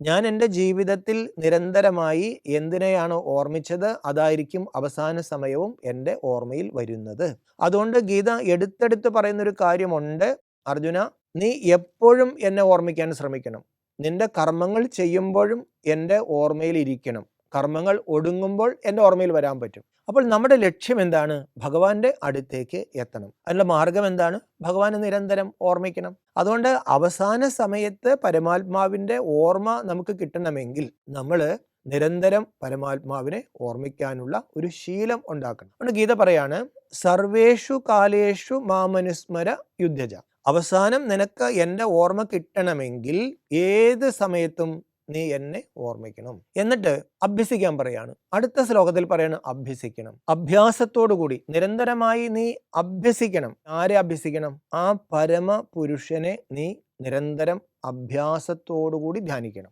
ഞാൻ എൻ്റെ ജീവിതത്തിൽ നിരന്തരമായി എന്തിനെയാണ് ഓർമ്മിച്ചത്, അതായിരിക്കും അവസാന സമയവും എൻ്റെ ഓർമ്മയിൽ വരുന്നത്. അതുകൊണ്ട് ഗീത എടുത്തെടുത്ത് പറയുന്നൊരു കാര്യമുണ്ട്. അർജുന, നീ എപ്പോഴും എന്നെ ഓർമ്മിക്കാൻ ശ്രമിക്കണം. നിന്റെ കർമ്മങ്ങൾ ചെയ്യുമ്പോഴും എൻ്റെ ഓർമ്മയിൽ ഇരിക്കണം. കർമ്മങ്ങൾ ഒടുങ്ങുമ്പോൾ എൻ്റെ ഓർമ്മയിൽ വരാൻ പറ്റും. അപ്പോൾ നമ്മുടെ ലക്ഷ്യം എന്താണ്? ഭഗവാന്റെ അടുത്തേക്ക് എത്തണം. അതിനുള്ള മാർഗം എന്താണ്? ഭഗവാനെ നിരന്തരം ഓർമ്മിക്കണം. അതുകൊണ്ട് അവസാന സമയത്ത് പരമാത്മാവിൻ്റെ ഓർമ്മ നമുക്ക് കിട്ടണമെങ്കിൽ നമ്മൾ നിരന്തരം പരമാത്മാവിനെ ഓർമ്മിക്കാനുള്ള ഒരു ശീലം ഉണ്ടാക്കണം. അതുകൊണ്ട് ഗീത പറയാണ്, സർവേഷു കാലേഷു മാമനുസ്മര യുദ്ധജ. അവസാനം നിനക്ക് എൻ്റെ ഓർമ്മ കിട്ടണമെങ്കിൽ ഏത് സമയത്തും നീ എന്നെ ഓർമ്മിക്കണം. എന്നിട്ട് അഭ്യസിക്കാൻ പറയാണ്. അടുത്ത ശ്ലോകത്തിൽ പറയാണ് അഭ്യസിക്കണം. അഭ്യാസത്തോടുകൂടി നിരന്തരമായി നീ അഭ്യസിക്കണം. ആരെ അഭ്യസിക്കണം? ആ പരമപുരുഷനെ നീ നിരന്തരം അഭ്യാസത്തോടുകൂടി ധ്യാനിക്കണം.